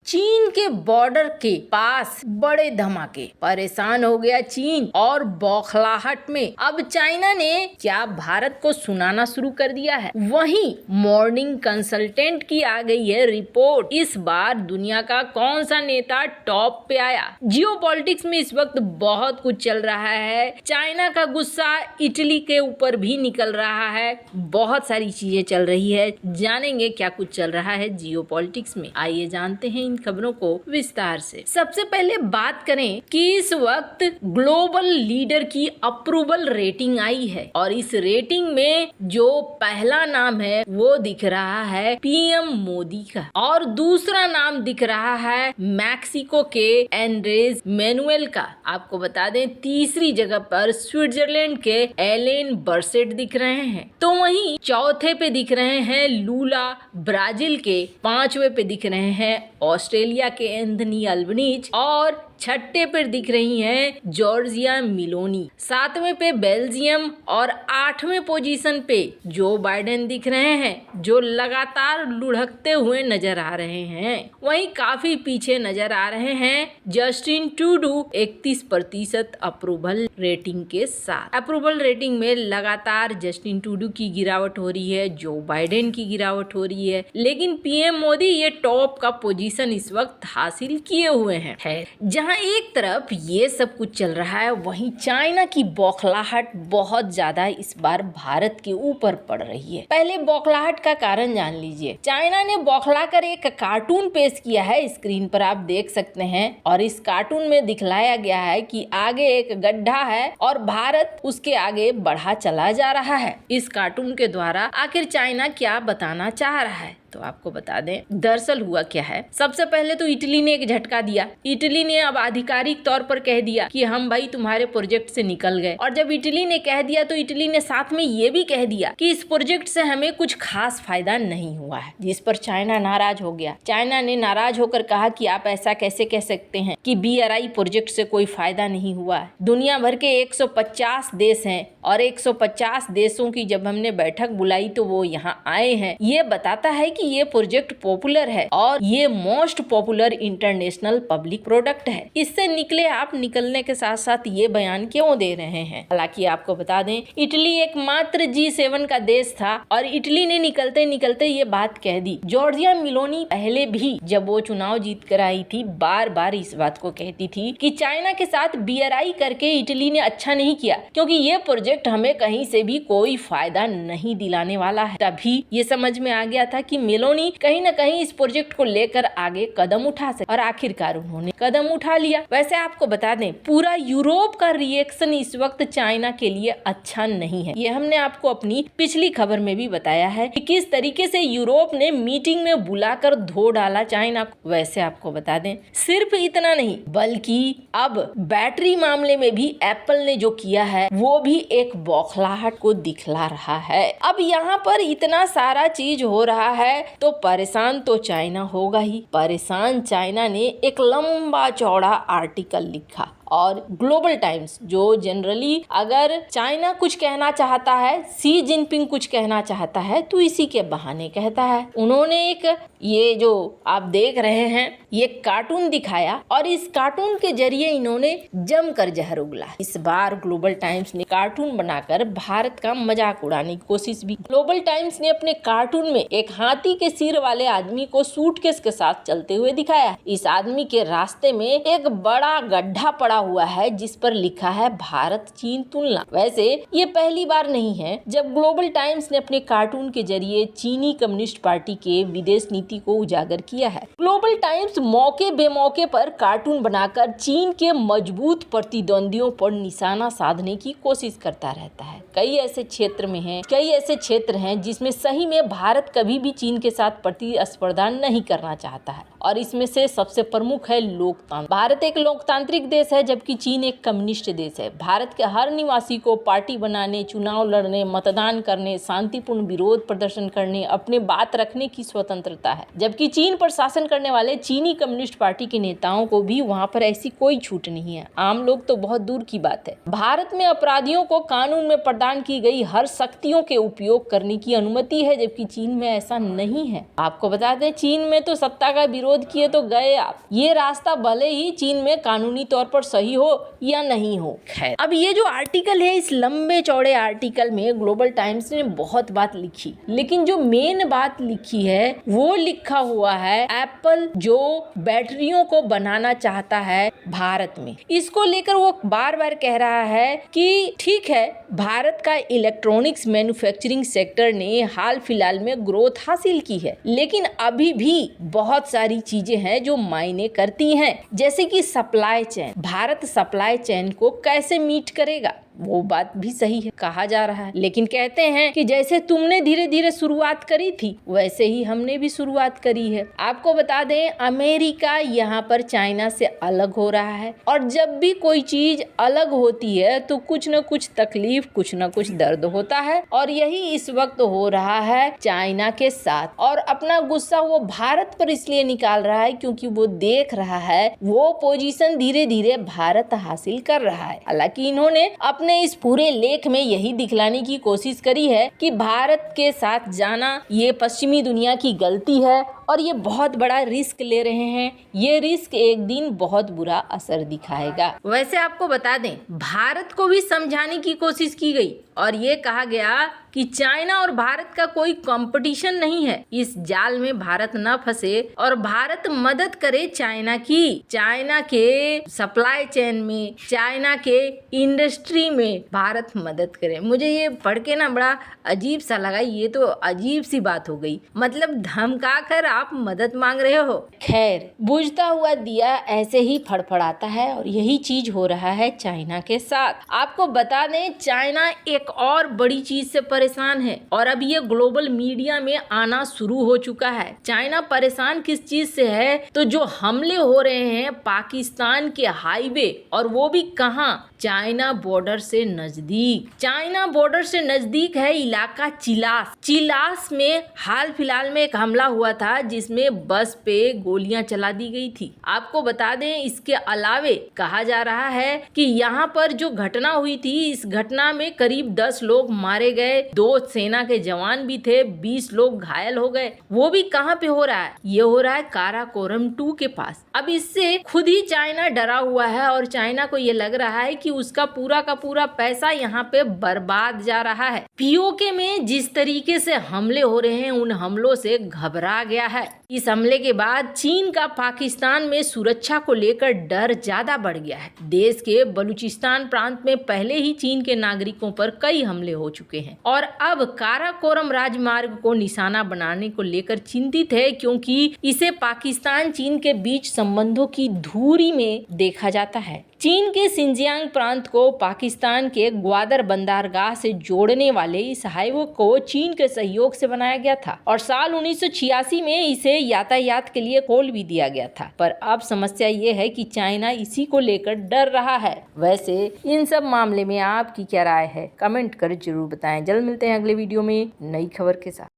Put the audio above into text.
चीन के बॉर्डर के पास बड़े धमाके, परेशान हो गया चीन और बौखलाहट में अब चाइना ने क्या भारत को सुनाना शुरू कर दिया है। वहीं मॉर्निंग कंसल्टेंट की आ गई है रिपोर्ट, इस बार दुनिया का कौन सा नेता टॉप पे आया। जियोपॉलिटिक्स में इस वक्त बहुत कुछ चल रहा है, चाइना का गुस्सा इटली के ऊपर भी निकल रहा है, बहुत सारी चीजें चल रही है। जानेंगे क्या कुछ चल रहा है जियोपॉलिटिक्स में, आइए जानते हैं इन खबरों को विस्तार से। सबसे पहले बात करें कि इस वक्त ग्लोबल लीडर की अप्रूवल रेटिंग आई है और इस रेटिंग में जो पहला नाम है वो दिख रहा है पीएम मोदी का और दूसरा नाम दिख रहा है मैक्सिको के एंड्रेस मैनुएल का। आपको बता दें तीसरी जगह पर स्विट्जरलैंड के एलेन बर्सेट दिख रहे हैं, तो वहीं चौथे पे दिख रहे हैं लूला ब्राजील के, पांचवे पे दिख रहे हैं ऑस्ट्रेलिया के एंथनी अल्बनीज और छठे पर दिख रही हैं जॉर्जिया मिलोनी, सातवें पे बेल्जियम और आठवें पोजीशन पे जो बाइडेन दिख रहे हैं जो लगातार लुढ़कते हुए नजर आ रहे हैं। वहीं काफी पीछे नजर आ रहे हैं जस्टिन ट्रूडो 31% अप्रूवल रेटिंग के साथ। अप्रूवल रेटिंग में लगातार जस्टिन ट्रूडो की गिरावट हो रही है, जो बाइडेन की गिरावट हो रही है, लेकिन पीएम मोदी ये टॉप का पोजीशन इस वक्त हासिल किए हुए हैं। जहां एक तरफ ये सब कुछ चल रहा है, वहीं चाइना की बौखलाहट बहुत ज्यादा इस बार भारत के ऊपर पड़ रही है। पहले बौखलाहट का कारण जान लीजिए। चाइना ने बौखला कर एक कार्टून पेश किया है, स्क्रीन पर आप देख सकते हैं, और इस कार्टून में दिखलाया गया है कि आगे एक गड्ढा है और भारत उसके आगे बढ़ा चला जा रहा है। इस कार्टून के द्वारा आखिर चाइना क्या बताना चाह रहा है, तो आपको बता दें दरअसल हुआ क्या है। सबसे पहले तो इटली ने एक झटका दिया। इटली ने अब आधिकारिक तौर पर कह दिया कि हम भाई तुम्हारे प्रोजेक्ट से निकल गए, और जब इटली ने कह दिया तो इटली ने साथ में ये भी कह दिया कि इस प्रोजेक्ट से हमें कुछ खास फायदा नहीं हुआ है, जिस पर चाइना नाराज हो गया। चाइना ने नाराज होकर कहा कि आप ऐसा कैसे कह सकते हैं कि BRI प्रोजेक्ट से कोई फायदा नहीं हुआ है। दुनिया भर के 150 देश हैं और 150 देशों की जब हमने बैठक बुलाई तो वो यहाँ आए हैं। ये बताता है कि ये प्रोजेक्ट पॉपुलर है और ये most popular international public product है। इससे निकले आप निकलने के साथ साथ ये बयान क्यों दे रहे हैं। हालांकि आपको बता दें इटली एकमात्र G7 का देश था और इटली ने निकलते निकलते ये बात कह दी। जॉर्जिया मिलोनी पहले भी जब वो चुनाव जीत कर आई थी बार बार इस बात को कहती थी कि चाइना के साथ BRI करके इटली ने अच्छा नहीं किया, क्योंकि ये प्रोजेक्ट हमें कहीं से भी कोई फायदा नहीं दिलाने वाला है। तभी ये समझ में आ गया था कि मेलोनी कहीं न कहीं इस प्रोजेक्ट को लेकर आगे कदम उठा सके, और आखिरकार उन्होंने कदम उठा लिया। वैसे आपको बता दें पूरा यूरोप का रिएक्शन इस वक्त चाइना के लिए अच्छा नहीं है। ये हमने आपको अपनी पिछली खबर में भी बताया है कि किस तरीके से यूरोप ने मीटिंग में बुलाकर धो डाला चाइना को। वैसे आपको बता दें सिर्फ इतना नहीं बल्कि अब बैटरी मामले में भी एप्पल ने जो किया है वो भी एक बौखलाहट को दिखला रहा है। अब यहाँ पर इतना सारा चीज हो रहा है तो परेशान तो चाइना होगा ही। परेशान चाइना ने एक लंबा चौड़ा आर्टिकल लिखा और ग्लोबल टाइम्स, जो जनरली अगर चाइना कुछ कहना चाहता है, शी जिनपिंग कुछ कहना चाहता है तो इसी के बहाने कहता है। उन्होंने एक ये जो आप देख रहे हैं ये कार्टून दिखाया और इस कार्टून के जरिए इन्होंने जमकर जहर उगला। इस बार ग्लोबल टाइम्स ने कार्टून बनाकर भारत का मजाक उड़ाने की कोशिश भी। ग्लोबल टाइम्स ने अपने कार्टून में एक हाथी के सिर वाले आदमी को सूटकेस के साथ चलते हुए दिखाया। इस आदमी के रास्ते में एक बड़ा गड्ढा पड़ा हुआ है जिस पर लिखा है भारत चीन तुलना। वैसे ये पहली बार नहीं है जब ग्लोबल टाइम्स ने अपने कार्टून के जरिए चीनी कम्युनिस्ट पार्टी के विदेश नीति को उजागर किया है। ग्लोबल टाइम्स मौके बेमौके पर कार्टून बनाकर चीन के मजबूत प्रतिद्वंदियों पर निशाना साधने की कोशिश करता रहता है। कई ऐसे क्षेत्र हैं जिसमें सही में भारत कभी भी चीन के साथ प्रतिस्पर्धा नहीं करना चाहता है और इसमें से सबसे प्रमुख है लोकतंत्र। भारत एक लोकतांत्रिक देश है जबकि चीन एक कम्युनिस्ट देश है। भारत के हर निवासी को पार्टी बनाने, चुनाव लड़ने, मतदान करने, शांतिपूर्ण विरोध प्रदर्शन करने, अपने बात रखने की स्वतंत्रता है। जबकि चीन पर शासन करने वाले चीनी कम्युनिस्ट पार्टी के नेताओं को भी वहाँ पर ऐसी कोई छूट नहीं है। आम लोग तो बहुत दूर की बात है। भारत में अपराधियों को कानून में प्रदान की गई हर शक्तियों के उपयोग करने की अनुमति है, जबकि चीन में ऐसा नहीं है। आपको बता दें, चीन में तो सत्ता का विरोध किए तो गए आप। ये रास्ता भले ही चीन में कानूनी तौर पर सही हो या नहीं हो। खैर, अब ये जो आर्टिकल है, इस लंबे चौड़े आर्टिकल में ग्लोबल टाइम्स ने बहुत बात लिखी, लेकिन जो मेन बात लिखी है वो लिखा हुआ है एप्पल जो बैटरियों को बनाना चाहता है भारत में। इसको लेकर वो बार बार कह रहा है कि ठीक है, भारत का इलेक्ट्रॉनिक्स मैन्युफैक्चरिंग सेक्टर ने हाल फिलहाल में ग्रोथ हासिल की है, लेकिन अभी भी बहुत सारी चीजें हैं जो मायने करती हैं, जैसे कि supply chain. Bharat supply chain को कैसे मीट करेगा, वो बात भी सही है, कहा जा रहा है। लेकिन कहते हैं कि जैसे तुमने धीरे धीरे शुरुआत करी थी, वैसे ही हमने भी शुरुआत करी है। आपको बता दें, अमेरिका यहाँ पर चाइना से अलग हो रहा है, और जब भी कोई चीज अलग होती है तो कुछ न कुछ तकलीफ, कुछ न कुछ दर्द होता है, और यही इस वक्त हो रहा है चाइना के साथ। और अपना गुस्सा वो भारत पर इसलिए निकाल रहा है क्योंकि वो देख रहा है वो पोजीशन धीरे धीरे भारत हासिल कर रहा है। हालांकि इन्होंने अपने इस पूरे लेख में यही दिखलाने की कोशिश करी है कि भारत के साथ जाना ये पश्चिमी दुनिया की गलती है और ये बहुत बड़ा रिस्क ले रहे हैं। ये रिस्क एक दिन बहुत बुरा असर दिखाएगा। वैसे आपको बता दें, भारत को भी समझाने की कोशिश की गई और ये कहा गया कि चाइना और भारत का कोई कंपटीशन नहीं है, इस जाल में भारत न फंसे और भारत मदद करे चाइना की। चाइना के सप्लाई चेन में, चाइना के इंडस्ट्री में भारत मदद करे। मुझे ये पढ़ के ना बड़ा अजीब सा लगा। ये तो अजीब सी बात हो गई, मतलब धमका कर आप मदद मांग रहे हो। खैर, बुझता हुआ दिया ऐसे ही फड़फड़ाता है और यही चीज हो रहा है चाइना के साथ। आपको बता दें, चाइना एक और बड़ी चीज से परेशान है और अब ये ग्लोबल मीडिया में आना शुरू हो चुका है। चाइना परेशान किस चीज से है, तो जो हमले हो रहे हैं पाकिस्तान के हाईवे, और वो भी कहाँ, चाइना बॉर्डर से नजदीक। चाइना बॉर्डर से नजदीक है इलाका चिलास। चिलास में हाल फिलहाल में एक हमला हुआ था जिसमें बस पे गोलियां चला दी गई थी। आपको बता दें, इसके अलावे कहा जा रहा है कि यहाँ पर जो घटना हुई थी, इस घटना में करीब 10 लोग मारे गए, 2 सेना के जवान भी थे, 20 लोग घायल हो गए। वो भी कहाँ पे हो रहा है, ये हो रहा है काराकोरम 2 के पास। अब इससे खुद ही चाइना डरा हुआ है और चाइना को ये लग रहा है कि उसका पूरा का पूरा पैसा यहाँ पे बर्बाद जा रहा है। पीओके में जिस तरीके से हमले हो रहे हैं, उन हमलों से घबरा गया है। इस हमले के बाद चीन का पाकिस्तान में सुरक्षा को लेकर डर ज्यादा बढ़ गया है। देश के बलूचिस्तान प्रांत में पहले ही चीन के नागरिकों पर कई हमले हो चुके हैं और अब काराकोरम राजमार्ग को निशाना बनाने को लेकर चिंतित है, क्योंकि इसे पाकिस्तान चीन के बीच संबंधों की धुरी में देखा जाता है। चीन के सिंजियांग प्रांत को पाकिस्तान के ग्वादर बंदरगाह से जोड़ने वाले इस हाईवे को चीन के सहयोग से बनाया गया था और साल 1986 में इसे यातायात के लिए खोल भी दिया गया था। पर अब समस्या ये है कि चाइना इसी को लेकर डर रहा है। वैसे इन सब मामले में आपकी क्या राय है, कमेंट कर जरूर बताएं। जल्द मिलते हैं अगले वीडियो में नई खबर के साथ।